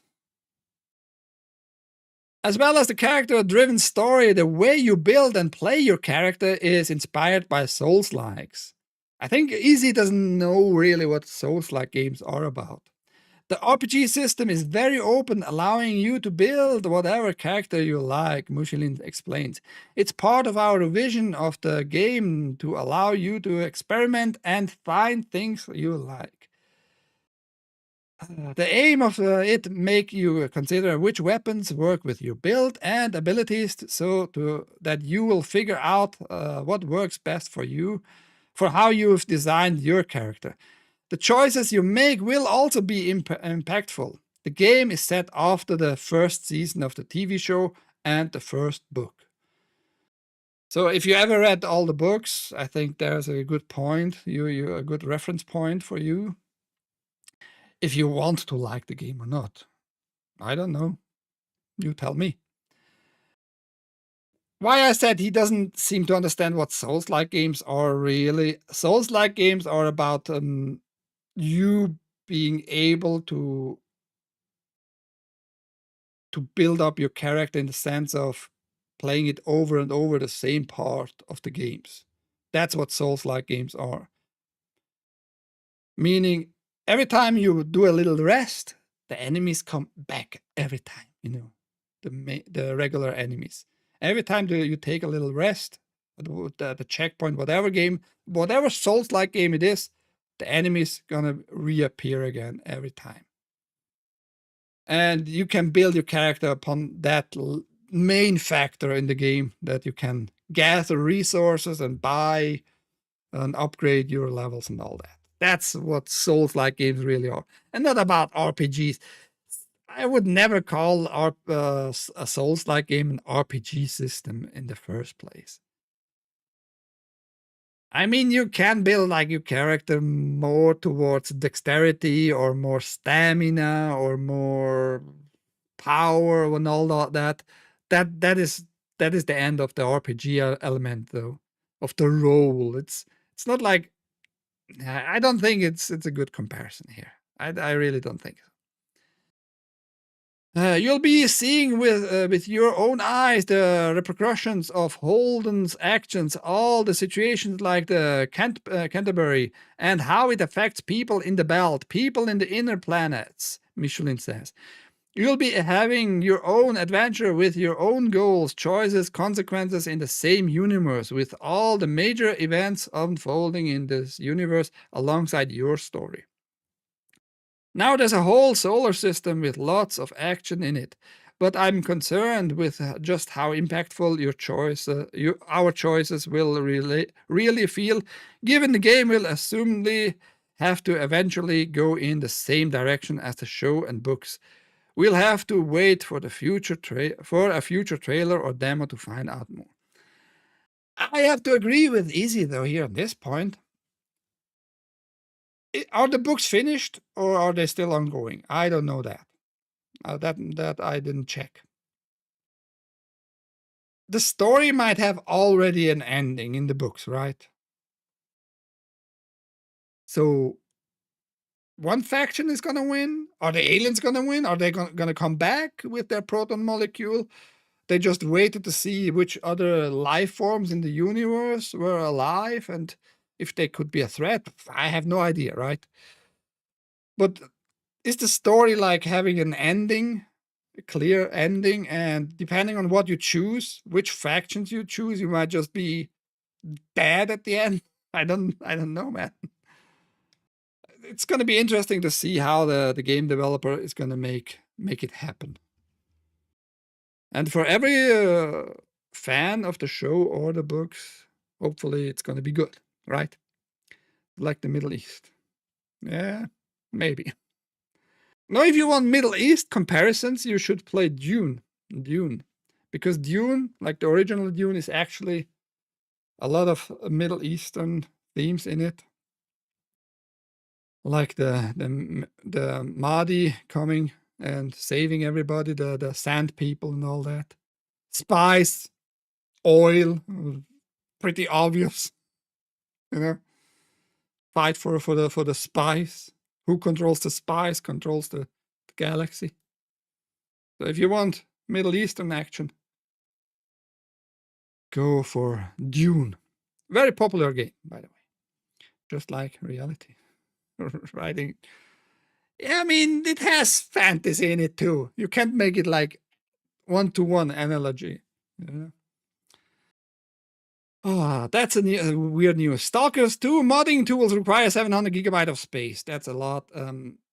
As well as the character-driven story, the way you build and play your character is inspired by Souls-likes. I think Easy doesn't know really what Souls-like games are about. The RPG system is very open, allowing you to build whatever character you like, Michelin explains. It's part of our vision of the game to allow you to experiment and find things you like. The aim of it make you consider which weapons work with your build and abilities that you will figure out what works best for you, for how you've designed your character. The choices you make will also be impactful. The game is set after the first season of the TV show and the first book. So if you ever read all the books, I think there's a good point, a good reference point for you. If you want to like the game or not. I don't know. You tell me. Why I said he doesn't seem to understand what Souls-like games are really. Souls-like games are about you being able to build up your character in the sense of playing it over and over the same part of the games. That's what Souls-like games are. Meaning, every time you do a little rest, the enemies come back every time, you know, the regular enemies. Every time you take a little rest, the checkpoint, whatever Souls-like game it is, the enemy's gonna reappear again every time. And you can build your character upon that main factor in the game, that you can gather resources and buy and upgrade your levels and all that. That's what Souls-like games really are, and not about RPGs. I would never call a Souls-like game an RPG system in the first place. I mean, you can build like your character more towards dexterity or more stamina or more power and all that. That is the end of the RPG element, though, of the role. It's not like, I don't think it's a good comparison here. I really don't think so. You'll be seeing with your own eyes the repercussions of Holden's actions, all the situations like the Canterbury, and how it affects people in the belt, people in the inner planets, Michelin says. You'll be having your own adventure with your own goals, choices, consequences in the same universe, with all the major events unfolding in this universe alongside your story. Now there's a whole solar system with lots of action in it, but I'm concerned with just how impactful our choices will really feel, given the game will assumedly have to eventually go in the same direction as the show and books. We'll have to wait for a future trailer or demo to find out more. I have to agree with Izzy though here at this point. Are the books finished or are they still ongoing? I don't know that. That I didn't check. The story might have already an ending in the books, right? So one faction is gonna win? Are the aliens gonna win? Are they gonna come back with their proton molecule? They just waited to see which other life forms in the universe were alive and if they could be a threat. I have no idea, right? But is the story like having an ending, a clear ending, and depending on what you choose, which factions you choose, you might just be dead at the end? I don't know, man. It's going to be interesting to see how the game developer is going to make it happen. And for every fan of the show or the books, hopefully it's going to be good, right? Like the Middle East. Yeah, maybe. Now, if you want Middle East comparisons, you should play Dune. Because Dune, like the original Dune, is actually a lot of Middle Eastern themes in it. Like the Mahdi coming and saving everybody, the sand people and all that. Spice, oil, pretty obvious. You know, fight for the spice. Who controls the spice controls the galaxy. So if you want Middle Eastern action, go for Dune. Very popular game, by the way. Just like reality. Writing. Yeah, I mean, it has fantasy in it too. You can't make it like one-to-one analogy. Yeah. That's a weird news. Stalkers 2 modding tools require 700 gigabyte of space. That's a lot.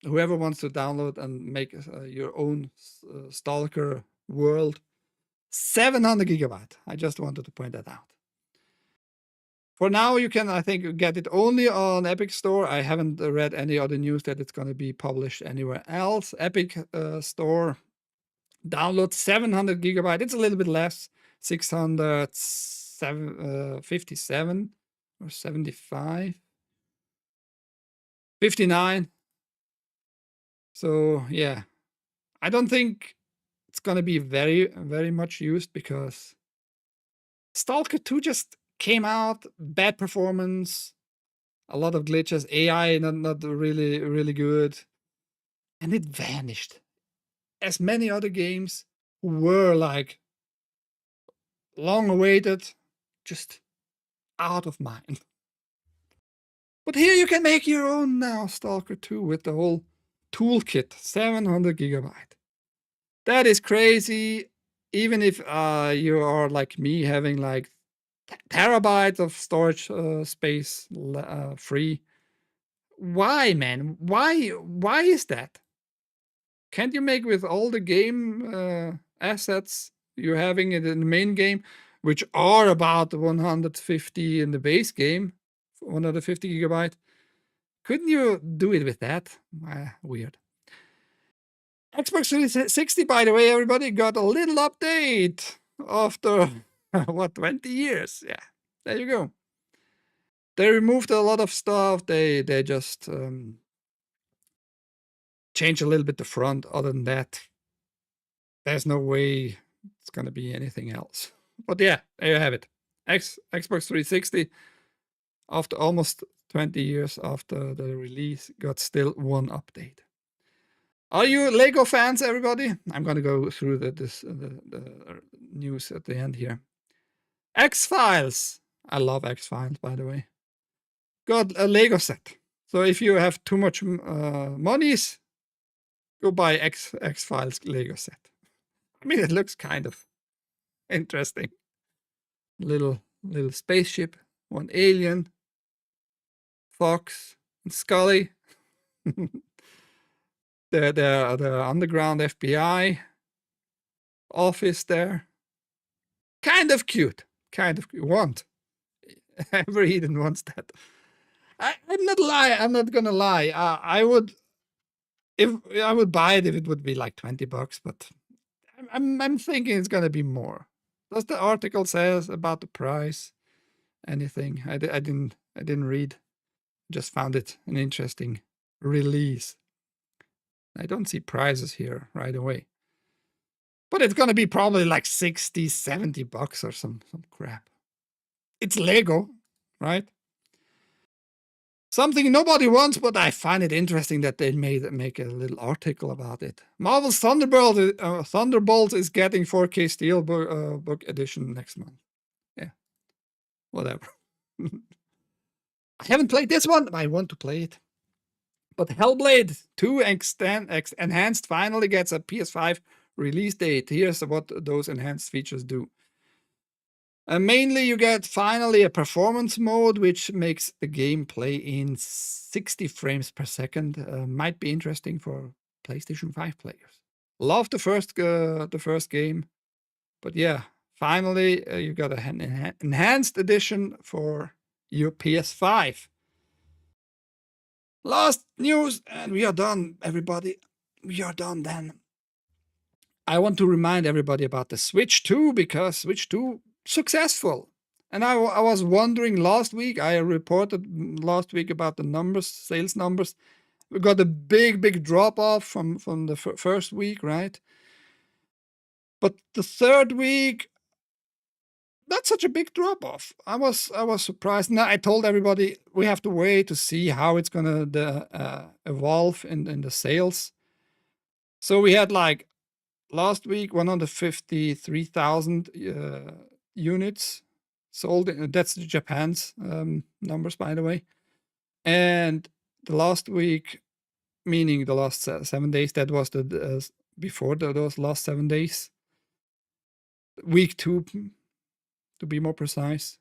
Whoever wants to download and make your own Stalker world, 700 gigabyte. I just wanted to point that out. For now, you can, I think, get it only on Epic Store. I haven't read any other news that it's going to be published anywhere else. Epic Store download 700 gigabyte. It's a little bit less, 657 or 75, 59. So yeah, I don't think it's going to be very, very much used because Stalker 2 just came out, bad performance, a lot of glitches, AI not really, really good, and it vanished. As many other games were like long awaited, just out of mind. But here you can make your own now, Stalker 2, with the whole toolkit, 700 gigabyte. That is crazy. Even if you are like me, having like terabytes of storage space free. Why, man? Why is that? Can't you make with all the game assets you're having in the main game, which are about 150 in the base game, 150 gigabyte? Couldn't you do it with that? Weird. Xbox 360, by the way, everybody got a little update after, what, 20 years? Yeah, there you go. They removed a lot of stuff. They just changed a little bit the front. Other than that, there's no way it's going to be anything else. But yeah, there you have it. Xbox 360, after almost 20 years after the release, got still one update. Are you Lego fans, everybody? I'm going to go through the news at the end here. X-Files. I love X-Files, by the way. Got a Lego set. So if you have too much monies, go buy X-Files Lego set. I mean, it looks kind of interesting. Little spaceship, one alien, Fox, and Scully. the underground FBI office there. Kind of cute. Kind of cute. Every Eden wants that. I'm not gonna lie. I would buy it if it would be like $20, but I'm thinking it's gonna be more. Does the article says about the price? Anything? I didn't read. Just found it an interesting release. I don't see prices here right away. But it's gonna be probably like $60, $70 or some crap. It's Lego, right? Something nobody wants, but I find it interesting that they make a little article about it. Marvel's Thunderbolt is getting 4K Steelbook edition next month. Yeah, whatever. I haven't played this one. I want to play it. But Hellblade 2 Enhanced finally gets a PS5 release date. Here's what those enhanced features do. Mainly, you get finally a performance mode, which makes the game play in 60 frames per second. Might be interesting for PlayStation 5 players. Love the first game, but yeah, finally you got an enhanced edition for your PS5. Last news, and we are done, everybody. We are done then. I want to remind everybody about the Switch 2, because Switch 2 successful. And I was wondering last week, I reported last week about the numbers, sales numbers. We got a big drop off from the first week, right? But the third week, not such a big drop off. I was surprised. Now I told everybody we have to wait to see how it's gonna evolve in the sales. So we had like last week 153,000 units sold. That's Japan's numbers, by the way. And the last week, meaning the last 7 days, that was the before those last 7 days. Week 2, to be more precise.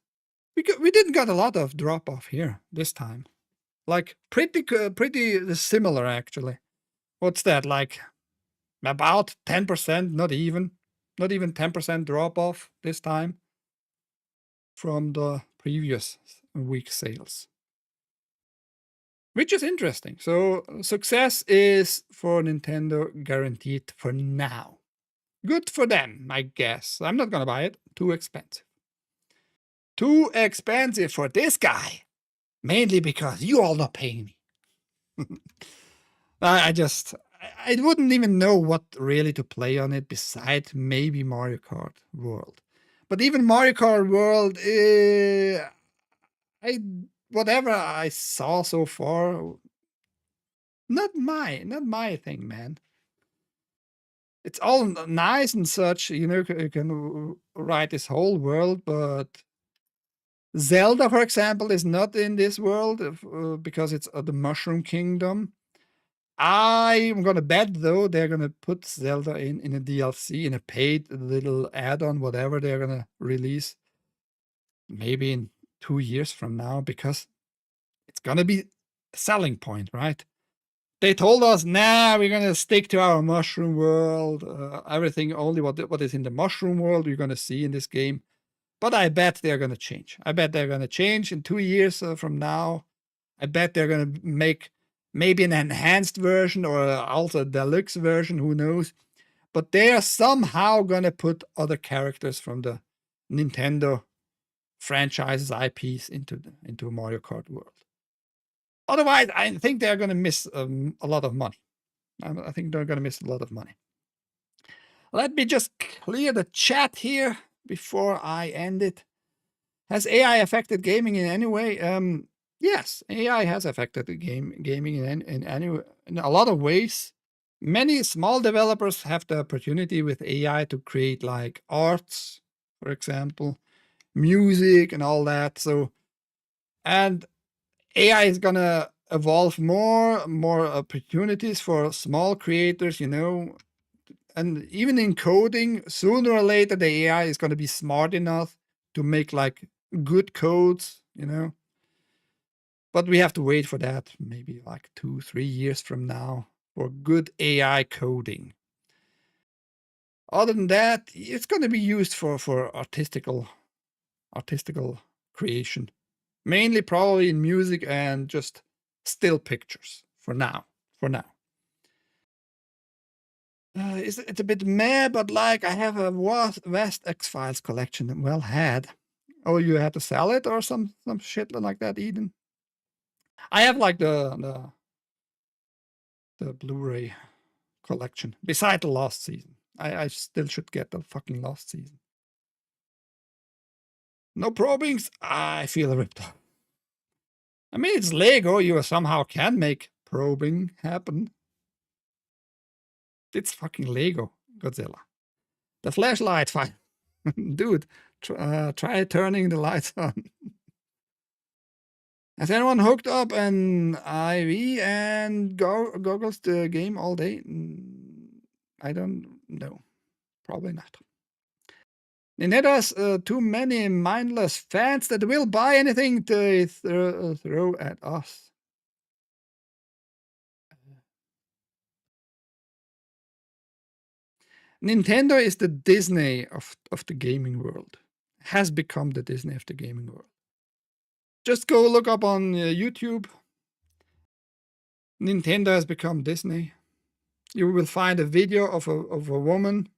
We didn't got a lot of drop off here this time. Like pretty similar actually. What's that, like about 10%? Not even 10% drop off this time from the previous weak sales, which is interesting. So success is for Nintendo guaranteed for now. Good for them, I guess. I'm not gonna buy it. Too expensive. Too expensive for this guy. Mainly because you all not paying me. I wouldn't even know what really to play on it besides maybe Mario Kart World. But even Mario Kart World, whatever I saw so far, not my thing, man. It's all nice and such, you know, you can write this whole world, but Zelda, for example, is not in this world because it's the Mushroom Kingdom. I'm gonna bet though they're gonna put Zelda in a DLC, in a paid little add-on, whatever they're gonna release, maybe in 2 years from now, because it's gonna be a selling point, right? They told us, nah, we're gonna stick to our Mushroom World. Everything only what is in the Mushroom World you're gonna see in this game. But I bet they're gonna change. I bet they're gonna change in 2 years from now. I bet they're gonna make maybe an enhanced version or also a deluxe version, who knows. But they are somehow gonna put other characters from the Nintendo franchises, IPs into Mario Kart World. Otherwise, I think they're gonna miss a lot of money. I think they're gonna miss a lot of money. Let me just clear the chat here before I end it. Has AI affected gaming in any way? Yes, AI has affected the gaming in a lot of ways. Many small developers have the opportunity with AI to create like arts, for example, music and all that. So, and AI is gonna evolve more opportunities for small creators, you know. And even in coding, sooner or later, the AI is gonna be smart enough to make like good codes, you know. But we have to wait for that, maybe like 2-3 years from now, for good AI coding. Other than that, it's going to be used for artistical creation, mainly probably in music and just still pictures for now. It's a bit meh, but like I have a vast X-Files collection. Well, had. Oh, you had to sell it or some shit like that, Eden? I have like the Blu-ray collection beside the last season. I still should get the fucking last season. No probings. I feel ripped off. I mean, it's Lego. You somehow can make probing happen. It's fucking Lego, Godzilla. The flashlight, fine. Dude, try turning the lights on. Has anyone hooked up an IV and goggles the game all day? I don't know. Probably not. Nintendo has too many mindless fans that will buy anything to throw at us. Nintendo is the Disney of the gaming world. Has become the Disney of the gaming world. Just go look up on YouTube. Nintendo has become Disney. You will find a video of a woman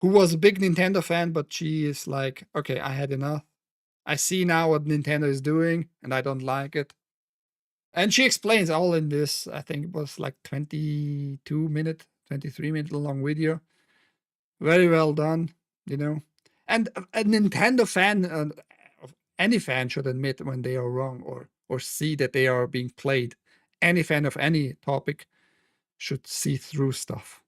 who was a big Nintendo fan, but she is like, okay, I had enough. I see now what Nintendo is doing, and I don't like it. And she explains all in this, I think it was like 23 minute long video. Very well done, you know. And a Nintendo fan, any fan should admit when they are wrong or see that they are being played. Any fan of any topic should see through stuff.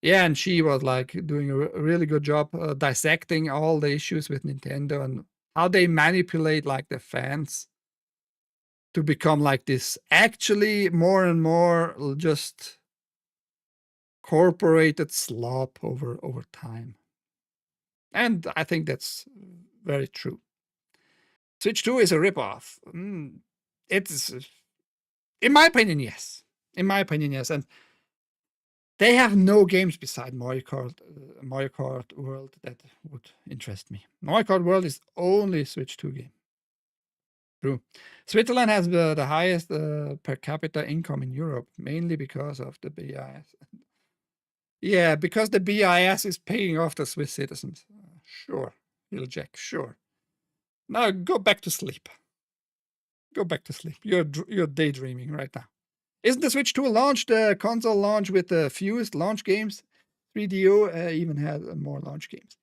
Yeah, and she was like doing a really good job dissecting all the issues with Nintendo and how they manipulate like the fans to become like this actually more and more just corporated slop over time. And I think that's very true. Switch 2 is a ripoff. It's, in my opinion, yes. In my opinion, yes. And they have no games beside Mario Kart World that would interest me. Mario Kart World is only Switch 2 game. True. Switzerland has the highest per capita income in Europe, mainly because of the BIS. Yeah, because the BIS is paying off the Swiss citizens. Sure, little Jack, sure. Now go back to sleep. Go back to sleep. You're daydreaming right now. Isn't the Switch 2 launch the console launch with the fewest launch games? 3DO even had more launch games.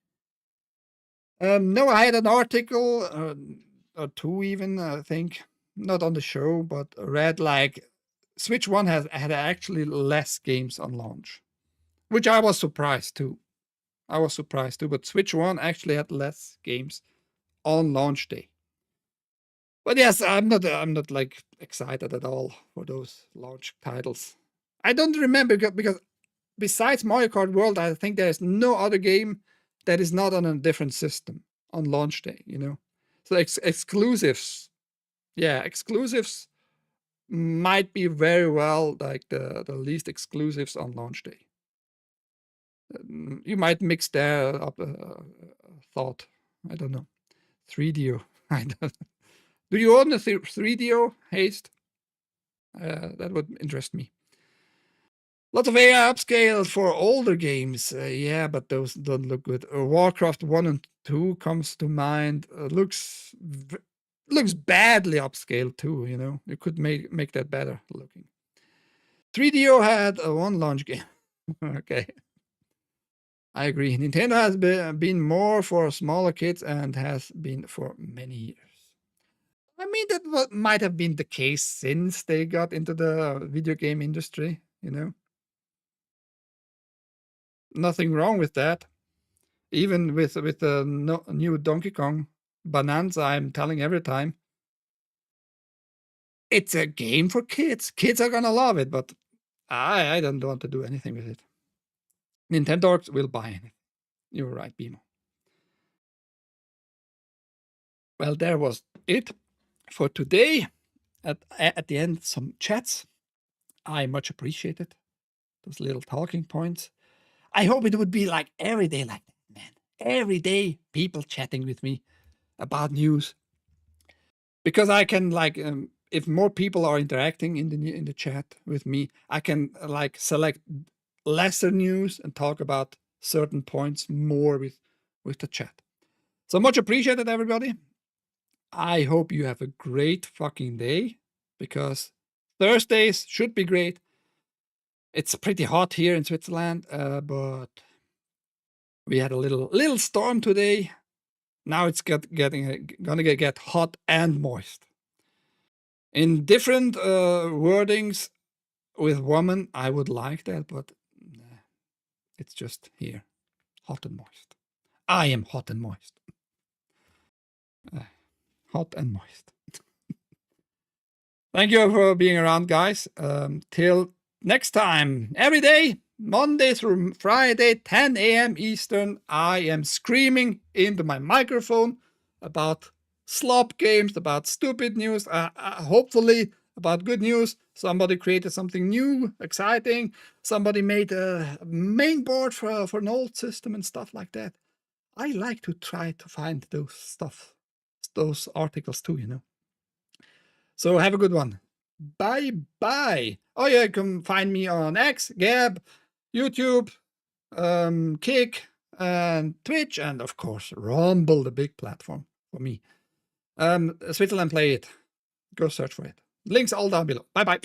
No, I had an article or two even, I think, not on the show, but read like Switch 1 had actually less games on launch, which I was surprised too. But Switch 1 actually had less games on launch day. But yes, I'm not like excited at all for those launch titles. I don't remember because besides Mario Kart World, I think there's no other game that is not on a different system on launch day, you know. So exclusives, yeah, exclusives might be very well like the least exclusives on launch day. You might mix there up thought. I don't know. 3DO. I don't. Do you own a 3DO, Haste? That would interest me. Lots of AI upscale for older games. Yeah, but those don't look good. Warcraft 1 and 2 comes to mind. Looks badly upscaled too, you know. You could make that better looking. 3DO had one launch game. Okay. I agree. Nintendo has been more for smaller kids and has been for many years. I mean, that might have been the case since they got into the video game industry, you know. Nothing wrong with that. Even with the new Donkey Kong Bonanza, I'm telling every time, it's a game for kids. Kids are gonna love it, but I don't want to do anything with it. Nintendo will buy it. You're right, Bimo. Well, there was it for today. At the end, some chats. I much appreciate it. Those little talking points. I hope it would be like every day like that, man. Every day, people chatting with me about news. Because I can like, if more people are interacting in the chat with me, I can like select lesser news and talk about certain points more with the chat. So much appreciated, everybody. I hope you have a great fucking day, because Thursdays should be great. It's pretty hot here in Switzerland, but we had a little storm today. Now it's gonna get hot and moist. In different wordings with woman, I would like that, but it's just here, hot and moist. I am hot and moist. Hot and moist. Thank you for being around, guys. Till next time, every day, Monday through Friday, 10 a.m. Eastern, I am screaming into my microphone about slop games, about stupid news, hopefully about good news. Somebody created something new, exciting. Somebody made a main board for an old system and stuff like that. I like to try to find those articles too, you know. So have a good one. Bye-bye. Oh yeah, you can find me on X, Gab, YouTube, Kick, and Twitch, and of course, Rumble, the big platform for me. Switzerland.playit. Go search for it. Links all down below. Bye-bye.